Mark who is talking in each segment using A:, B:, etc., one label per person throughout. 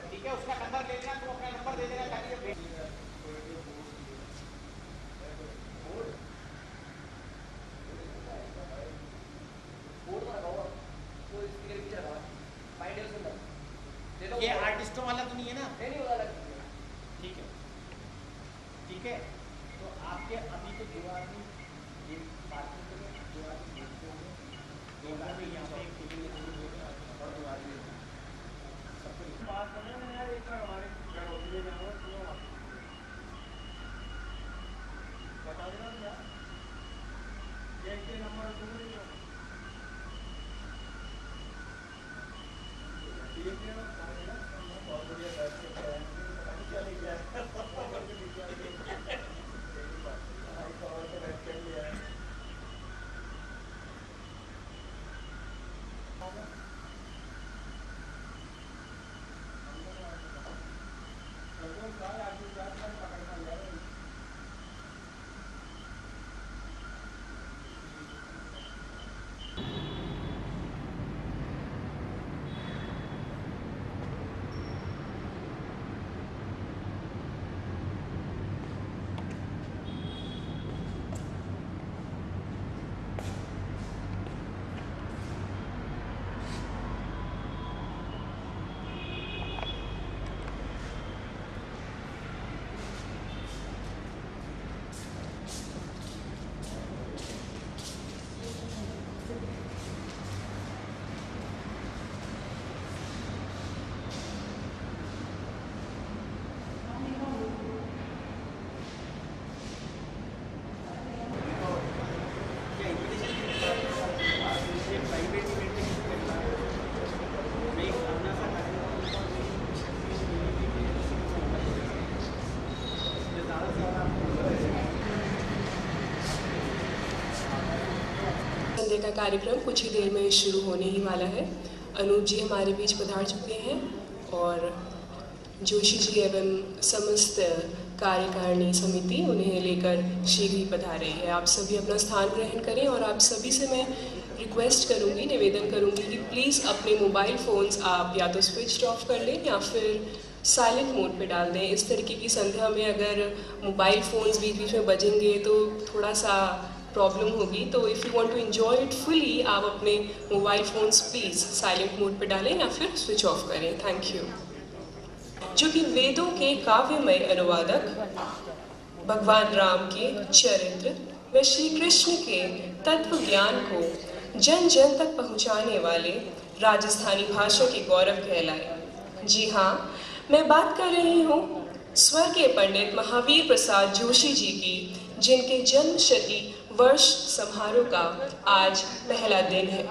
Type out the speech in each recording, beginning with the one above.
A: ठीक है, उसका नंबर ले लेना, तू अपना नंबर दे देना ताकि ये आर्टिस्टों वाला तो नहीं है ना? नहीं वाला। ठीक है, ठीक है। तो आपके अभी तो दो आदमी ये पार्किंग के लिए दो आदमी देखते होंगे, दो आदमी यहाँ पे एक टीवी में और दो आदमी सबको बात करना है यार। एक बार हमारे घर होटल जाओ सुनो बता देना यार, ये के नंबर दूंगा ठीक है। बहुत बढ़िया बैठ के पता नहीं क्या ले गया
B: संध्या का कार्यक्रम कुछ ही देर में शुरू होने ही वाला है। अनूप जी हमारे बीच पधार चुके हैं और जोशी जी एवं समस्त कार्यकारिणी समिति उन्हें लेकर शीघ्र ही पधार रही है। आप सभी अपना स्थान ग्रहण करें और आप सभी से मैं रिक्वेस्ट करूंगी, निवेदन करूंगी कि प्लीज़ अपने मोबाइल फ़ोन्स आप या तो स्विच ऑफ कर लें या फिर साइलेंट मोड पे डाल दें। इस तरीके की संध्या में अगर मोबाइल फ़ोन्स बीच बीच में बजेंगे तो थोड़ा सा प्रॉब्लम होगी। तो if you want to enjoy it fully, आप अपने mobile phones please silent mode पे डालें या फिर स्विच ऑफ करें। Thank you. जो कि वेदों के काव्यमय अनुवादक, भगवान राम के चरित्र व श्री कृष्ण के तत्व ज्ञान को जन जन तक पहुंचाने वाले राजस्थानी भाषा के गौरव कहलाए। जी हाँ, मैं बात कर रही हूँ स्वर्गीय पंडित महावीर प्रसाद जोशी जी की, जिनके जन्म शती वर्ष समारोह का आज पहला दिन है।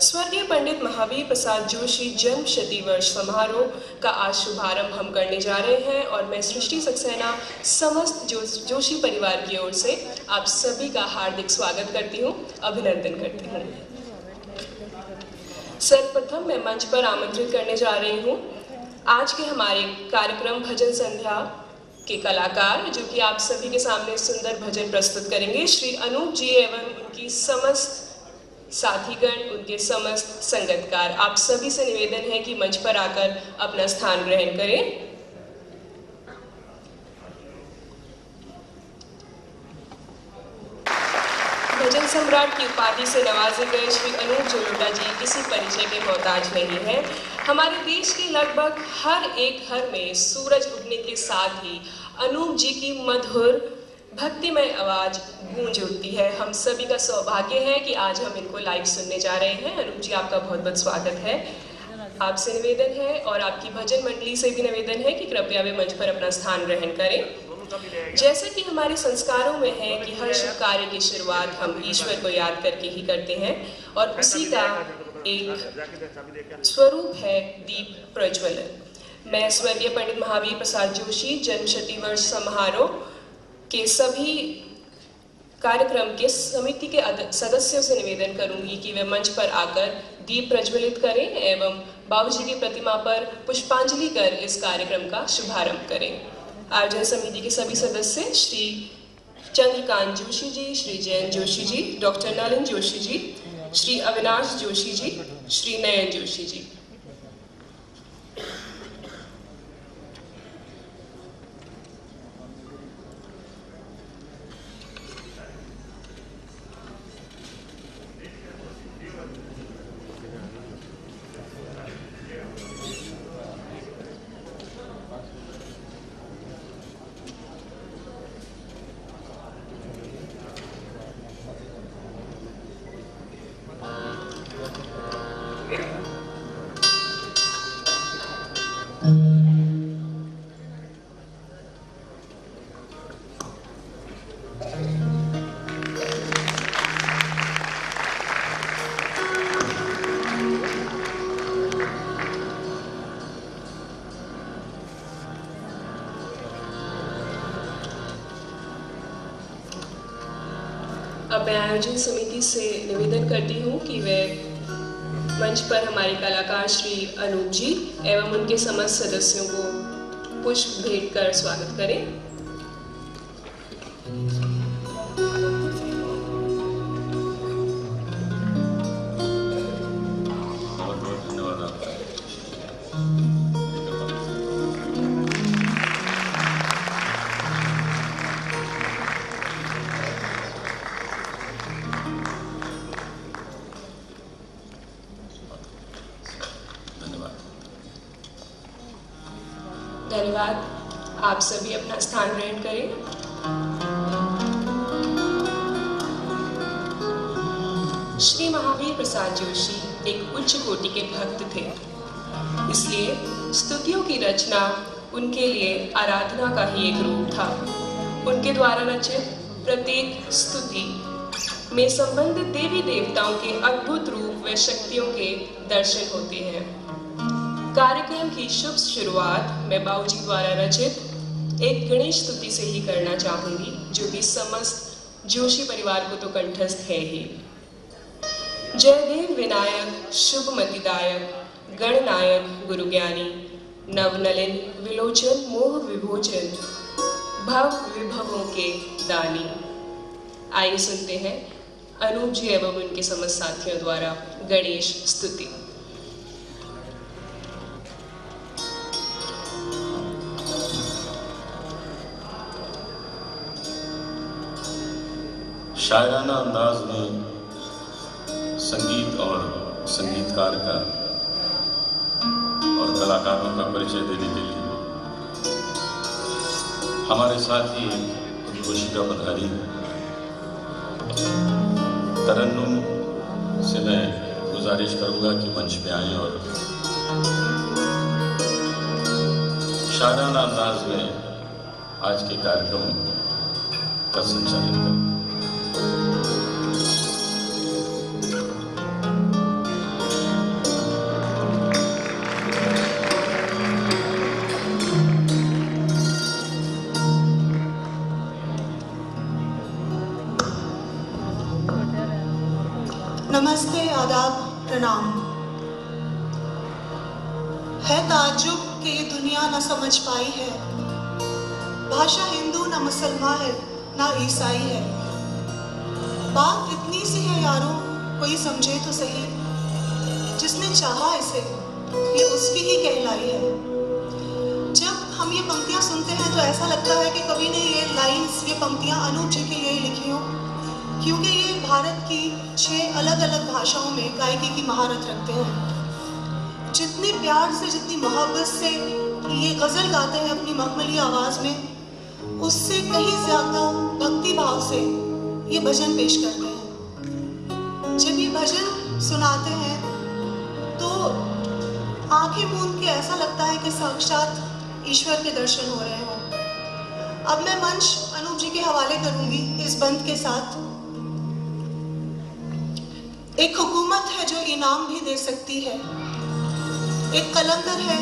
B: स्वर्गीय पंडित महावीर प्रसाद जोशी जन्म शती वर्ष समारोह का आज शुभारंभ हम करने जा रहे हैं और मैं सृष्टि सक्सेना समस्त जोशी परिवार की ओर से आप सभी का हार्दिक स्वागत करती हूँ, अभिनंदन करती हूँ। सर्वप्रथम मैं मंच पर आमंत्रित करने जा रही हूँ आज के हमारे कार्यक्रम भजन संध्या के कलाकार, जो कि आप सभी के सामने सुंदर भजन प्रस्तुत करेंगे, श्री अनूप जी एवं उनकी समस्त साथीगण, उनके समस्त संगतकार। आप सभी से निवेदन है कि मंच पर आकर अपना स्थान ग्रहण करें। भजन सम्राट की उपाधि से नवाजे गए श्री अनूप जलोटा जी किसी परिचय के मोहताज नहीं है। हमारे देश के लगभग हर एक घर में सूरज उगने के साथ ही अनूप जी की मधुर भक्तिमय आवाज गूंज उठती है। हम सभी का सौभाग्य है कि आज हम इनको लाइव सुनने जा रहे हैं। अनूप जी, आपका बहुत बहुत स्वागत है। आपसे निवेदन है और आपकी भजन मंडली से भी निवेदन है कि कृपया वे मंच पर अपना स्थान ग्रहण करें। जैसे कि हमारे संस्कारों में है कि हर शुभ कार्य की शुरुआत हम ईश्वर को याद करके ही करते हैं और उसी का एक स्वरूप है दीप प्रज्वलन। मैं स्वर्गीय पंडित महावीर प्रसाद जोशी जन्म शती वर्ष समारोह के सभी कार्यक्रम के समिति के सदस्यों से निवेदन करूंगी कि वे मंच पर आकर दीप प्रज्वलित करें एवं बाबूजी की प्रतिमा पर पुष्पांजलि कर इस कार्यक्रम का शुभारंभ करें। आयोजन समिति के सभी सदस्य श्री चंद्रकांत जोशी जी, श्री जयंत जोशी जी, डॉक्टर नलिन जोशी जी, श्री अविनाश जोशी जी, श्री नयन जोशी जी। अब मैं आयोजन समिति से निवेदन करती हूँ कि वे मंच पर हमारे कलाकार श्री अनूप जी एवं उनके समस्त सदस्यों को पुष्प भेंट कर स्वागत करें।
C: बहुत बहुत धन्यवाद आपका।
B: धन्यवाद। आप सभी अपना स्थान ग्रहण करें। श्री महावीर प्रसाद जोशी एक उच्च कोटि के भक्त थे, इसलिए स्तुतियों की रचना उनके लिए आराधना का ही एक रूप था। उनके द्वारा रचित प्रत्येक स्तुति में संबंधित देवी देवताओं के अद्भुत रूप व शक्तियों के दर्शन होते हैं। कार्यक्रम की शुभ शुरुआत मैं बाबूजी द्वारा रचित एक गणेश स्तुति से ही करना चाहूंगी, जो कि समस्त जोशी परिवार को तो कंठस्थ है ही। जय देव विनायक शुभमतिदायक गणनायक गुरुज्ञानी नवनलिन विलोचन मोह विभोचन भव विभवों के दानी। आइए सुनते हैं अनूप जी एवं उनके समस्त साथियों द्वारा गणेश स्तुति।
C: शायराना अंदाज में संगीत और संगीतकार का और कलाकारों का परिचय देने के लिए हमारे साथ ही उद्घोषिका पधारी तरन्नुम से मैं गुजारिश करूंगा कि मंच पे आए और शायराना अंदाज में आज के कार्यक्रम का संचालन करें।
D: नमस्ते, आदाब, प्रणाम। है ताज्जुब कि ये दुनिया न समझ पाई है, भाषा हिंदू न मुसलमान है ना ईसाई है। बात इतनी सी है यारों, कोई समझे तो सही, जिसने चाहा इसे ये उसकी ही कहलाई है। जब हम ये पंक्तियां सुनते हैं तो ऐसा लगता है कि कभी ने ये लाइंस, ये पंक्तियां अनूप जी के लिए लिखी हो, क्योंकि ये भारत की 6 अलग अलग भाषाओं में गायकी की महारत रखते हैं। जितने प्यार से, जितनी मोहब्बत से ये गज़ल गाते हैं अपनी मखमली आवाज़ में, उससे कहीं ज़्यादा भक्ति भाव से ये भजन पेश करते हैं। जब ये भजन सुनाते हैं तो आंखें मूंद के ऐसा लगता है कि साक्षात ईश्वर के दर्शन हो रहे हों। अब मैं मंच अनूप जी के हवाले करूंगी इस बंद के साथ। एक हुकूमत है जो इनाम भी दे सकती है, एक कलंदर है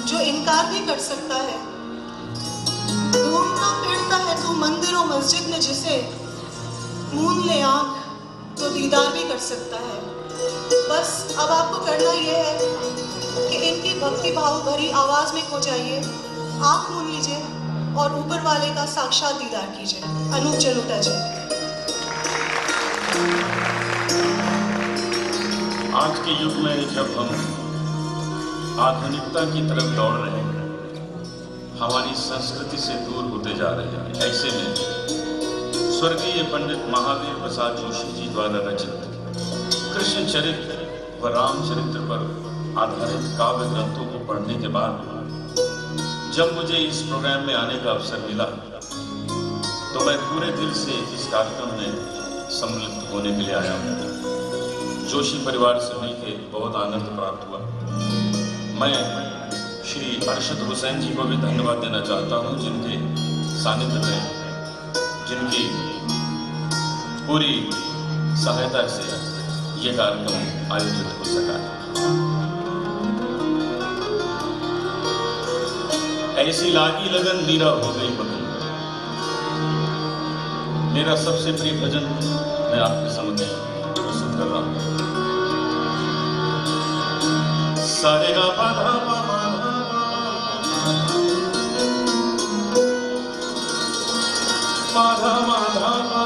D: जो इनकार भी कर सकता है। ढूंढता फिरता है तू मंदिर और मस्जिद में, जिसे मूंद ले आंख तो दीदार भी कर सकता है। बस अब आपको करना यह है कि इनकी भक्ति भाव भरी आवाज में खो जाइए, आंख मूंद लीजिए और ऊपर वाले का साक्षात दीदार कीजिए। अनूप जलोटा जी।
C: आज के युग में जब हम आधुनिकता की तरफ दौड़ रहे हैं, हमारी संस्कृति से दूर होते जा रहे हैं, ऐसे में स्वर्गीय पंडित महावीर प्रसाद जोशी जी द्वारा रचित कृष्ण चरित्र व रामचरित्र पर आधारित काव्य ग्रंथों को पढ़ने के बाद जब मुझे इस प्रोग्राम में आने का अवसर मिला तो मैं पूरे दिल से इस कार्यक्रम में सम्मिलित होने के लिए आया हूँ। जोशी परिवार से मिलकर बहुत आनंद प्राप्त हुआ। मैं श्री अरशद हुसैन जी को भी धन्यवाद देना चाहता हूँ, जिनके सानिध्य में, जिनकी पूरी सहायता से ये कार्यक्रम आयोजित हो सका है। ऐसी लागी लगन मीरा हो गई मगन, मेरा सबसे प्रिय भजन मैं आपके समक्ष प्रस्तुत कर रहा हूं। सारे गा पा धा पा धा मा धा पा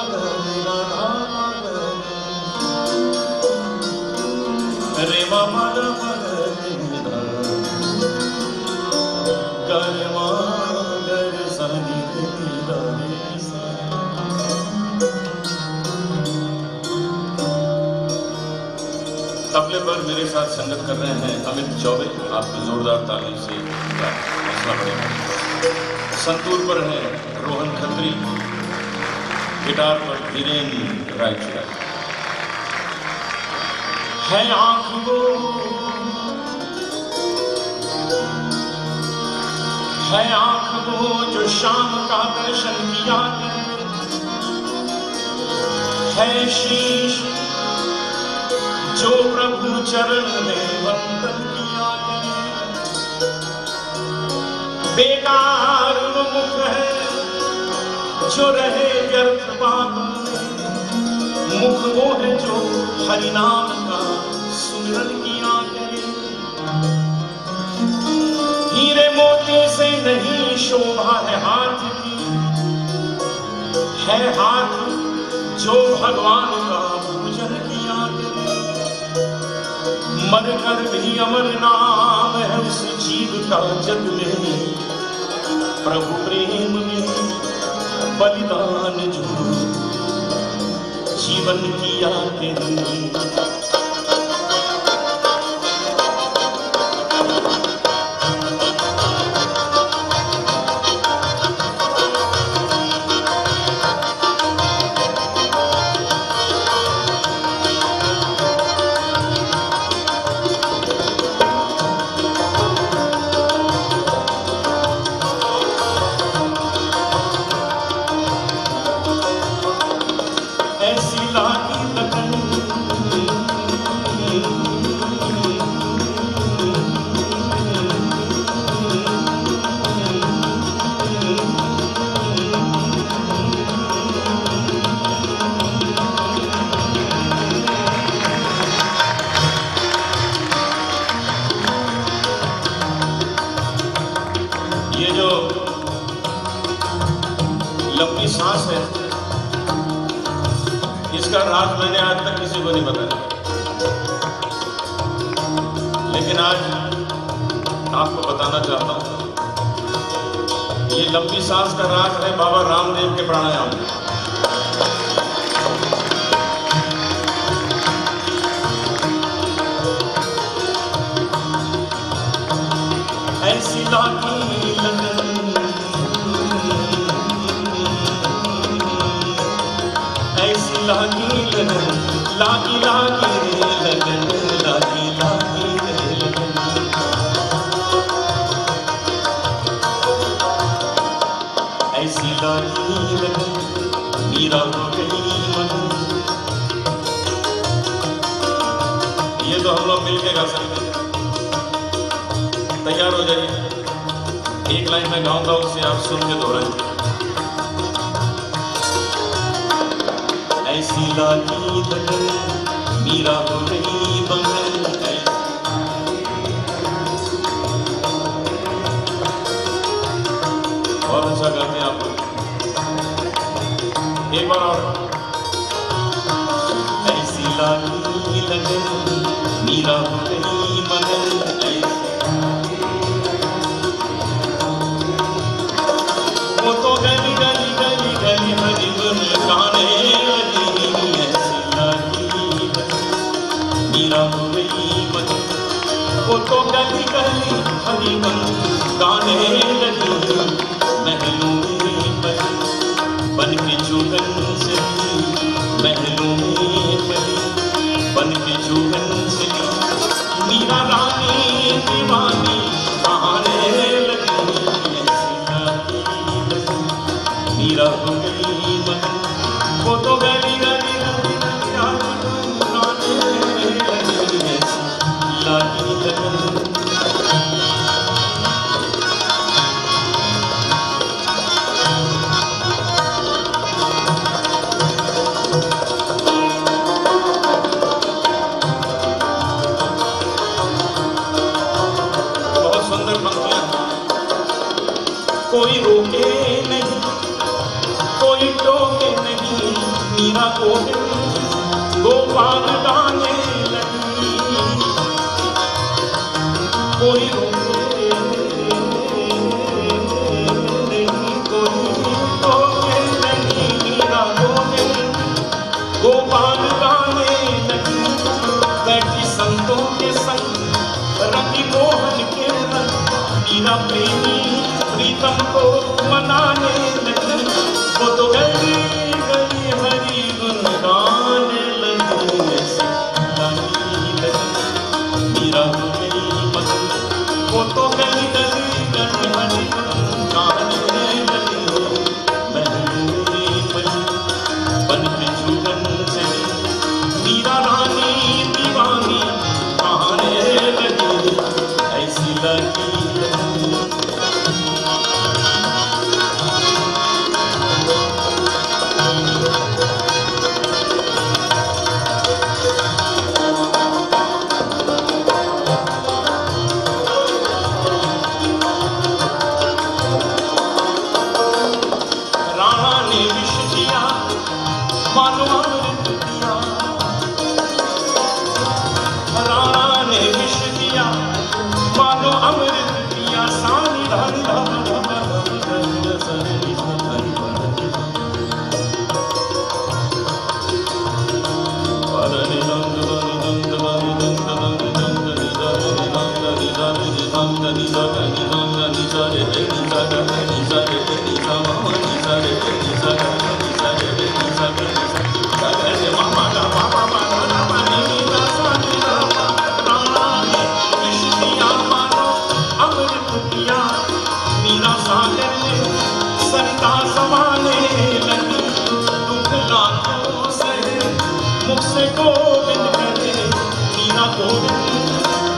C: रे मा मा धा पा धा गा मा गा सा नी धा रे सा। तबले पर मेरे साथ संगत कर रहे हैं अमित चौबे, आपको जोरदार ताली से हौसला बढ़ेगा। संतूर पर है रोहन खत्री, गिटार पर धीरेन्द्र रायचूरा। है आंख वो, है आंख वो जो शाम का दर्शन किया है शीश जो प्रभु चरण में वंदन किया है। बेकार वो मुख है जो रहे व्यर्थ बातों में, मुख वो है जो हरि नाम का सुमिरन किया करे। हीरे मोती से नहीं शोभा है हाथ की, है हाथ जो भगवान का पूजन किया करे। मर कर भी अमर नाम है उस जीव का जग में, प्रभु प्रेम में बलिदान जो जीवन किया तेरे। लंबी सांस है, इसका राज मैंने आज तक किसी को नहीं बताया, लेकिन आज आपको बताना चाहता हूं। ये लंबी सांस का राज है बाबा रामदेव के प्राणायाम। ऐसी लागी लगन, ऐसी लागी लगन, लागी लागी रे लगन, लागी लागी रे लगन। ऐसी लागी लगन मीरा हो गई मगन। ये तो हम लोग मिलके गा सकते हैं। तैयार हो जाइए, एक लाइन में गाऊंगा, उसे आप सुन के दोहराइए। ऐसी लागी लगन मीरा हो गई मगन। बहुत अच्छा गाना। एक बार और। ऐसी लागी लगन मीरा हो गई मगन, वो तो गली गली गली गली हरी गुन गाने लगी। ऐसी लागी मीरा हो गई मगन, वो तो गली गली हरी गुन गाने लगी। महलों में बन के चुगन से, महलों में बन के चुगन से मीरा रानी दीवानी गाने लगी। मीरा हो गई मगन, वो तो गली गली गली गाने लगी। लागी लगन कोई रोके नहीं, कोई टोके नहीं, मीरा को गोपाल गाने लगी। कोई रोके नहीं, कोई टोके नहीं, मीरा को गोपाल गाने लगी। बैठी संतों के संग रंगी मोहन के रंग, मीरा प्रेमी प्रीतम को मनाने लगी। वो तो गली गली हरी गुन गाने लगी। ऐसी लागी लगन मीरा हो गई मगन, वो तो गली गली गली हरी गुन गाने लगी। महलों में बन के चुगन से मीरा रानी दीवानी गाने लगी। ऐसी लागी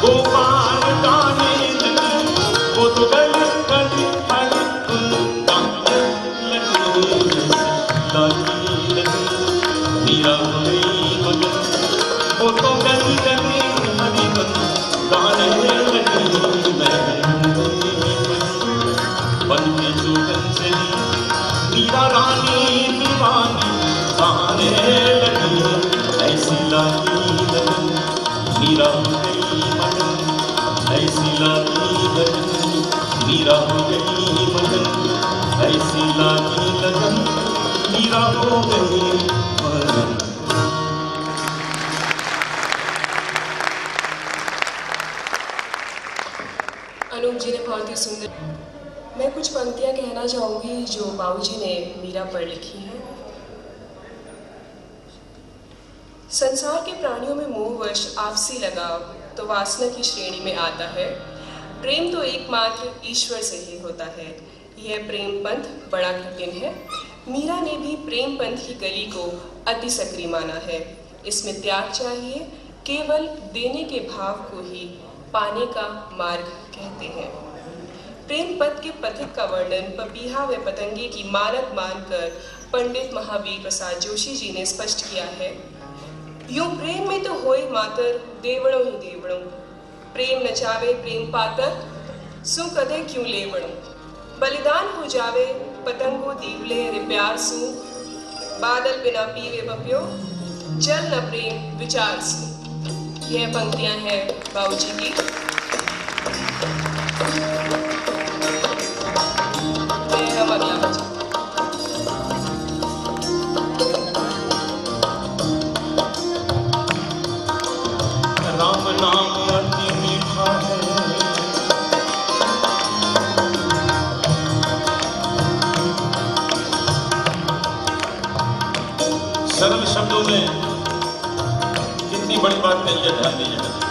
C: गोपाल गाने लगी। वो तो गली गली हरी गुन गाने लगी। लागी लगी मीरा हो गई मगन, वो तो गली गली हरी गुन गाने लगी। बन के चुगन से मीरा रानी दीवानी गाने लगी। ऐसी लागी लगन मीरा हो गई मगन, ऐसी लागी लगन मीरा हो गई मगन, ऐसी लागी लगन मीरा हो गई मगन।
B: अनूप जी ने बहुत ही सुंदर। मैं कुछ पंक्तियां कहना चाहूँगी जो बाबूजी ने मीरा पर लिखी हैं। संसार के प्राणियों में मोहवश आपसी लगाव तो वासना की श्रेणी में आता है। प्रेम तो एकमात्र ईश्वर से ही होता है। यह प्रेम पंथ बड़ा कठिन है। मीरा ने भी प्रेम पंथ की गली को अति सक्रिय माना है। इसमें त्याग चाहिए, केवल देने के भाव को ही पाने का मार्ग कहते हैं। प्रेम पथ के पथिक का वर्णन पपीहा व पतंगे की मानक मानकर पंडित महावीर प्रसाद जोशी जी ने स्पष्ट किया है। यूं प्रेम में तो होए मातर देवड़ों ही देवड़ों, प्रेम नचावे प्रेम पातर सु कदे क्यों लेवड़ों। बलिदान हो जावे पतंगो दीवले रे प्यार सु, बादल बिना पीवे बपियो, जल न प्रेम विचार से। यह पंक्तियां हैं बाबूजी की। हम अगला बच्चा
C: राम नाम अति मीठा है, सरल शब्दों में कितनी बड़ी बात कही है, ध्यान दीजिएगा।